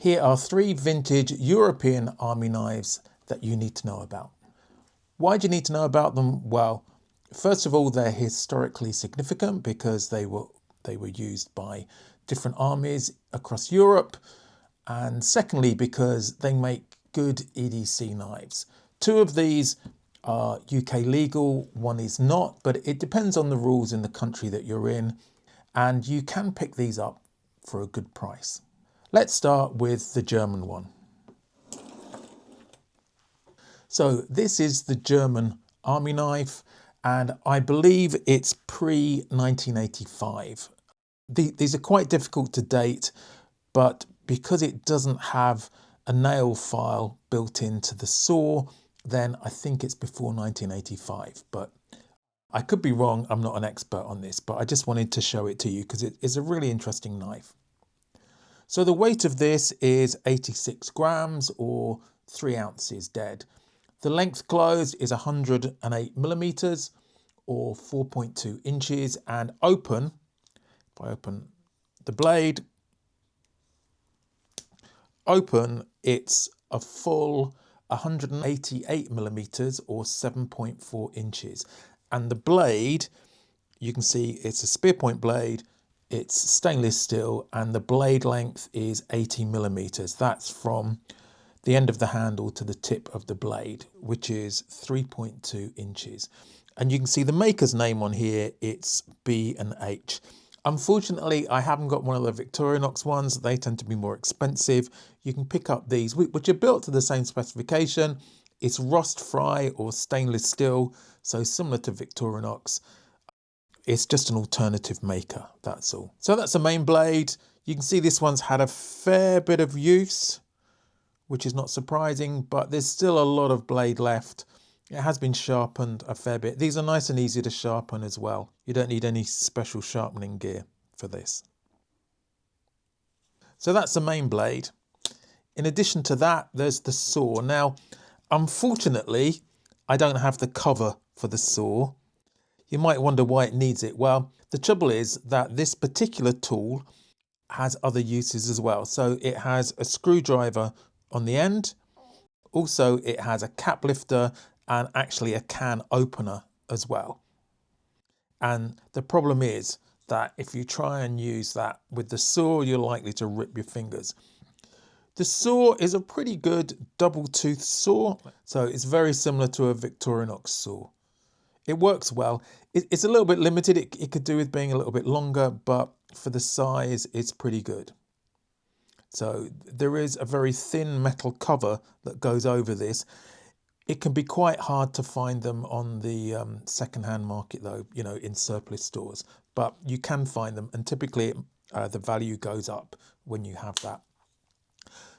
Here are 3 vintage European army knives that you need to know about. Why do you need to know about them? Well, first of all, they're historically significant because they were used by different armies across Europe. And secondly, because they make good EDC knives. 2 of these are UK legal, 1 is not, but it depends on the rules in the country that you're in. And you can pick these up for a good price. Let's start with the German one. So this is the German army knife, and I believe it's pre-1985. These are quite difficult to date, but because it doesn't have a nail file built into the saw, then I think it's before 1985. But I could be wrong, I'm not an expert on this, but I just wanted to show it to you because it is a really interesting knife. So the weight of this is 86 grams or 3 ounces dead. The length closed is 108 millimeters or 4.2 inches, and open, if I open the blade, open, it's a full 188 millimeters or 7.4 inches. And the blade, you can see it's a spear point blade. It's stainless steel, and the blade length is 80 millimeters. That's from the end of the handle to the tip of the blade, which is 3.2 inches. And you can see the maker's name on here, it's B&H. Unfortunately, I haven't got one of the Victorinox ones. They tend to be more expensive. You can pick up these, which are built to the same specification. It's rust fry or stainless steel, so similar to Victorinox. It's just an alternative maker, that's all. So that's the main blade. You can see this one's had a fair bit of use, which is not surprising, but there's still a lot of blade left. It has been sharpened a fair bit. These are nice and easy to sharpen as well. You don't need any special sharpening gear for this. So that's the main blade. In addition to that, there's the saw. Now, unfortunately, I don't have the cover for the saw. You might wonder why it needs it. Well, the trouble is that this particular tool has other uses as well. So it has a screwdriver on the end. Also, it has a cap lifter and actually a can opener as well. And the problem is that if you try and use that with the saw, you're likely to rip your fingers. The saw is a pretty good double tooth saw. So it's very similar to a Victorinox saw. It works well. It's a little bit limited. It could do with being a little bit longer, but for the size, it's pretty good. So there is a very thin metal cover that goes over this. It can be quite hard to find them on the second-hand market though, you know, in surplus stores, but you can find them, and typically the value goes up when you have that.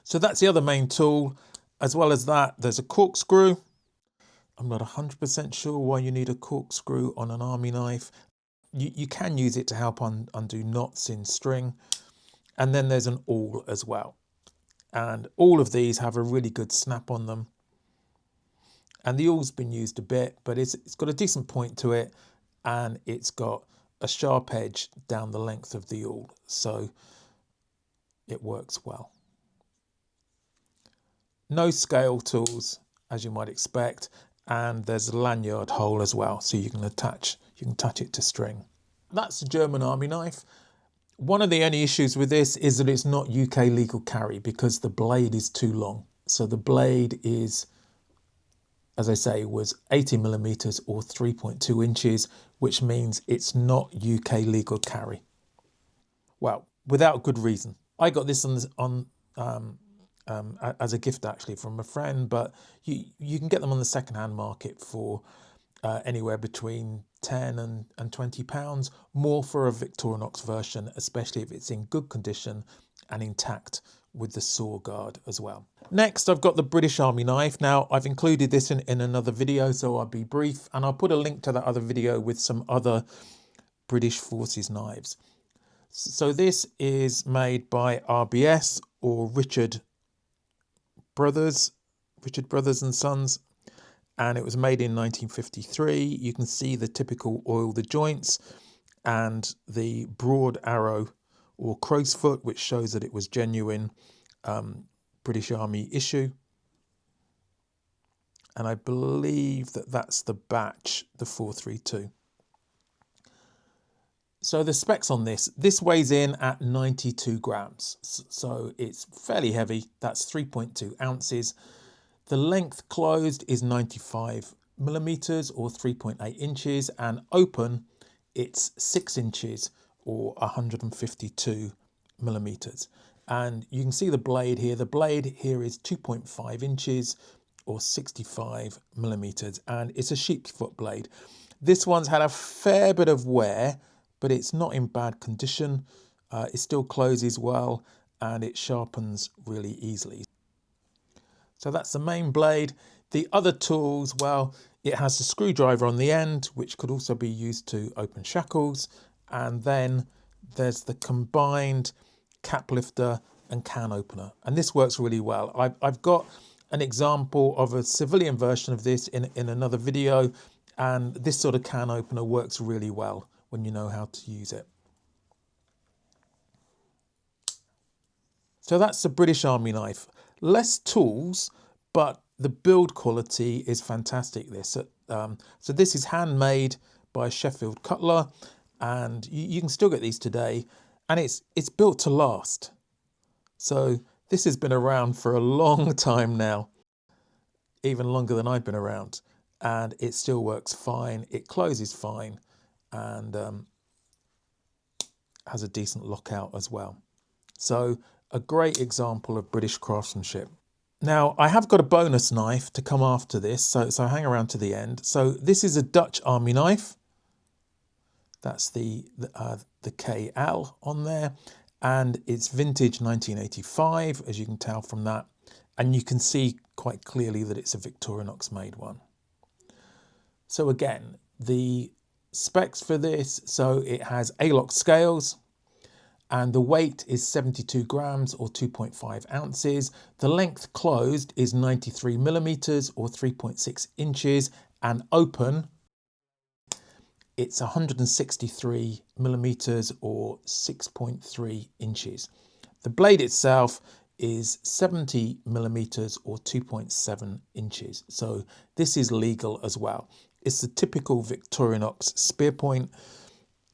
So that's the other main tool. As well as that, there's a corkscrew. I'm not 100% sure why you need a corkscrew on an army knife. You can use it to help undo knots in string. And then there's an awl as well. And all of these have a really good snap on them. And the awl's been used a bit, but it's got a decent point to it, and it's got a sharp edge down the length of the awl. So it works well. No scale tools, as you might expect. And there's a lanyard hole as well, so you can attach it to string. That's the German army knife. One of the only issues with this is that it's not UK legal carry because the blade is too long. So the blade is, as I say, was 80 millimeters or 3.2 inches, which means it's not UK legal carry. Well, without good reason. I got this as a gift actually from a friend, but you can get them on the second-hand market for anywhere between 10 and 20 pounds, more for a Victorinox version, especially if it's in good condition and intact with the saw guard as well. Next, I've got the British Army knife. Now, I've included this in another video, so I'll be brief, and I'll put a link to that other video with some other British Forces knives. So this is made by RBS or Richard Brothers and Sons, and it was made in 1953. You can see the typical oil the joints and the broad arrow or crow's foot, which shows that it was genuine, British Army issue. And I believe that that's the batch, the 432. So the specs on this weighs in at 92 grams. So it's fairly heavy. That's 3.2 ounces. The length closed is 95 millimeters or 3.8 inches, and open it's 6 inches or 152 millimeters. And you can see the blade here. The blade here is 2.5 inches or 65 millimeters, and it's a sheepfoot blade. This one's had a fair bit of wear, but it's not in bad condition. It still closes well and it sharpens really easily. So that's the main blade. The other tools, well, it has a screwdriver on the end, which could also be used to open shackles. And then there's the combined cap lifter and can opener. And this works really well. I've got an example of a civilian version of this in another video. And this sort of can opener works really well when you know how to use it. So that's the British Army knife. Less tools, but the build quality is fantastic. So this is handmade by a Sheffield cutler, and you can still get these today, and it's built to last. So this has been around for a long time now, even longer than I've been around, and it still works fine. It closes fine, and has a decent lockout as well. So a great example of British craftsmanship. Now, I have got a bonus knife to come after this, so hang around to the end. So this is a Dutch Army knife. That's the KL on there, and it's vintage 1985, as you can tell from that. And you can see quite clearly that it's a Victorinox made one. So again, the specs for this, so it has A-lock scales, and the weight is 72 grams or 2.5 ounces. The length closed is 93 millimeters or 3.6 inches, and open it's 163 millimeters or 6.3 inches. The blade itself is 70 millimeters or 2.7 inches. So this is legal as well. It's the typical Victorinox spear point.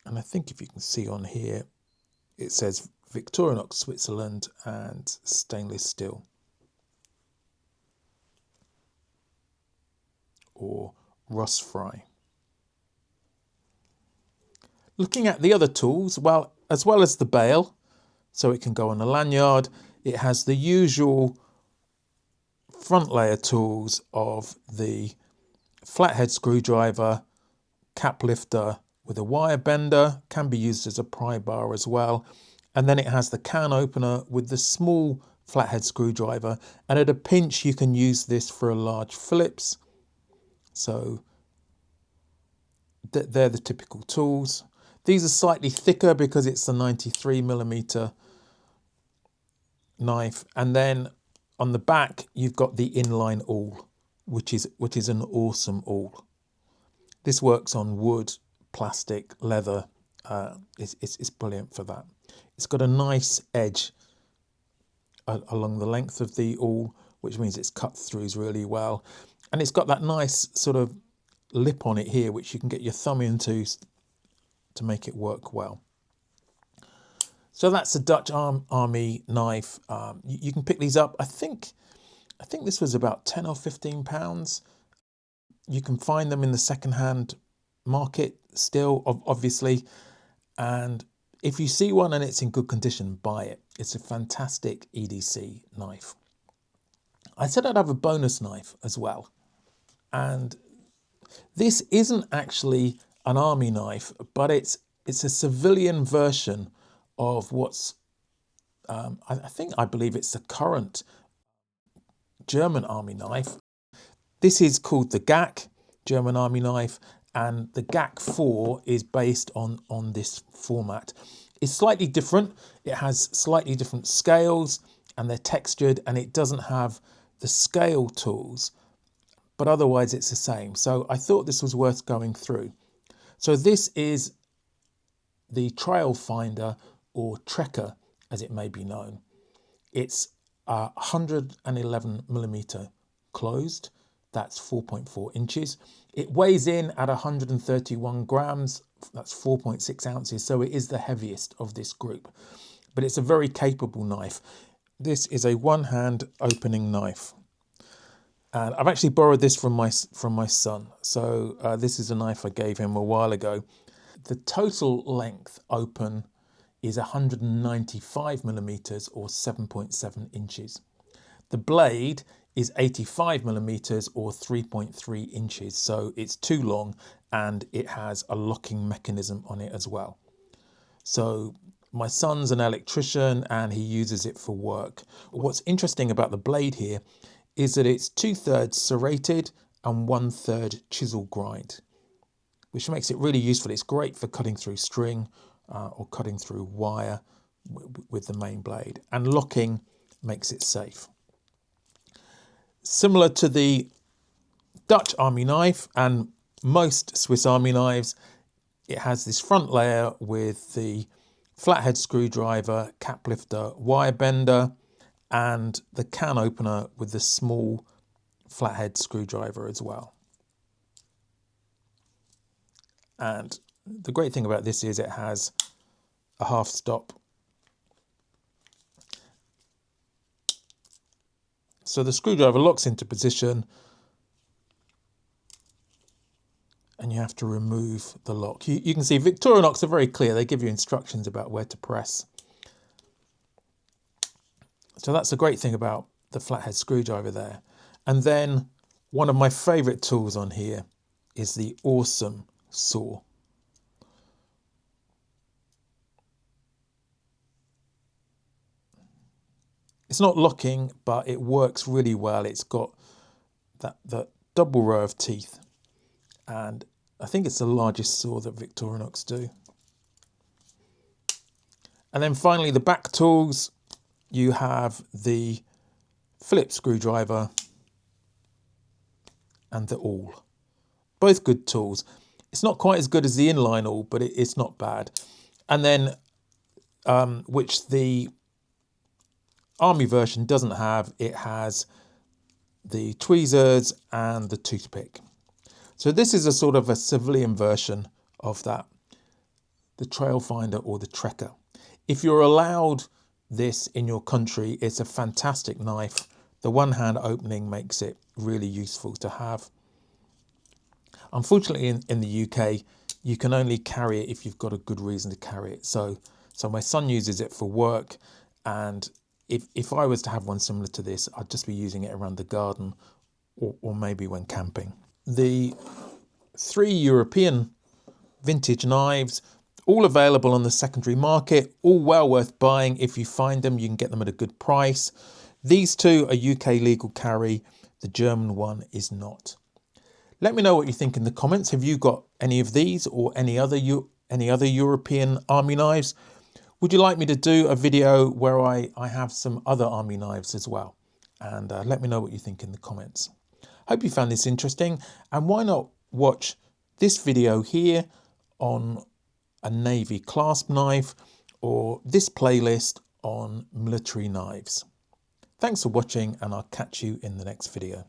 And I think if you can see on here, it says Victorinox Switzerland and stainless steel. Or Ross Fry. Looking at the other tools, well, as well as the bail, so it can go on a lanyard, it has the usual front layer tools of the flathead screwdriver, cap lifter with a wire bender, can be used as a pry bar as well. And then it has the can opener with the small flathead screwdriver. And at a pinch, you can use this for a large Phillips. So they're the typical tools. These are slightly thicker because it's the 93 millimeter knife. And then on the back, you've got the inline awl, which is an awesome awl. This works on wood, plastic, leather. It's brilliant for that. It's got a nice edge along the length of the awl, which means it's cut throughs really well. And it's got that nice sort of lip on it here, which you can get your thumb into to make it work well. So that's the Dutch Army knife. You can pick these up. I think this was about 10 or 15 pounds. You can find them in the second-hand market still, obviously. And if you see one and it's in good condition, buy it. It's a fantastic EDC knife. I said I'd have a bonus knife as well. And this isn't actually an army knife, but it's a civilian version of what's, I believe it's the current German army knife. This is called the GAK, German army knife, and the GAK 4 is based on this format. It's slightly different. It has slightly different scales and they're textured, and it doesn't have the scale tools, but otherwise it's the same. So I thought this was worth going through. So this is the Trailfinder, or Trekker as it may be known. It's 111mm closed. That's 4.4 inches. It weighs in at 131 grams. That's 4.6 ounces. So it is the heaviest of this group, but it's a very capable knife. This is a one-hand opening knife. And I've actually borrowed this from my son. So this is a knife I gave him a while ago. The total length open is 195mm or 7.7 inches. The blade is 85mm or 3.3 inches. So it's too long, and it has a locking mechanism on it as well. So my son's an electrician and he uses it for work. What's interesting about the blade here is that it's 2/3 serrated and 1/3 chisel grind, which makes it really useful. It's great for cutting through string or cutting through wire with the main blade, and locking makes it safe. Similar to the Dutch Army knife and most Swiss Army knives, it has this front layer with the flathead screwdriver, cap lifter, wire bender, and the can opener with the small flathead screwdriver as well. And the great thing about this is it has a half stop. So the screwdriver locks into position and you have to remove the lock. You can see Victorinox are very clear. They give you instructions about where to press. So that's a great thing about the flathead screwdriver there. And then one of my favorite tools on here is the awesome saw. It's not locking, but it works really well. It's got that double row of teeth, and I think it's the largest saw that Victorinox do. And then finally, the back tools, you have the Phillips screwdriver and the awl. Both good tools. It's not quite as good as the inline awl, but it's not bad. And then, which the Army version doesn't have, it has the tweezers and the toothpick. So this is a sort of a civilian version of that, the Trailfinder or the Trekker. If you're allowed this in your country, it's a fantastic knife. The one-hand opening makes it really useful to have. Unfortunately, in the UK, you can only carry it if you've got a good reason to carry it. So my son uses it for work, and if I was to have one similar to this, I'd just be using it around the garden or maybe when camping. The 3 European vintage knives, all available on the secondary market, all well worth buying. If you find them, you can get them at a good price. These two are UK legal carry. The German one is not. Let me know what you think in the comments. Have you got any of these or any other European army knives? Would you like me to do a video where I have some other army knives as well? And let me know what you think in the comments. Hope you found this interesting, and why not watch this video here on a Navy Clasp knife, or this playlist on military knives. Thanks for watching, and I'll catch you in the next video.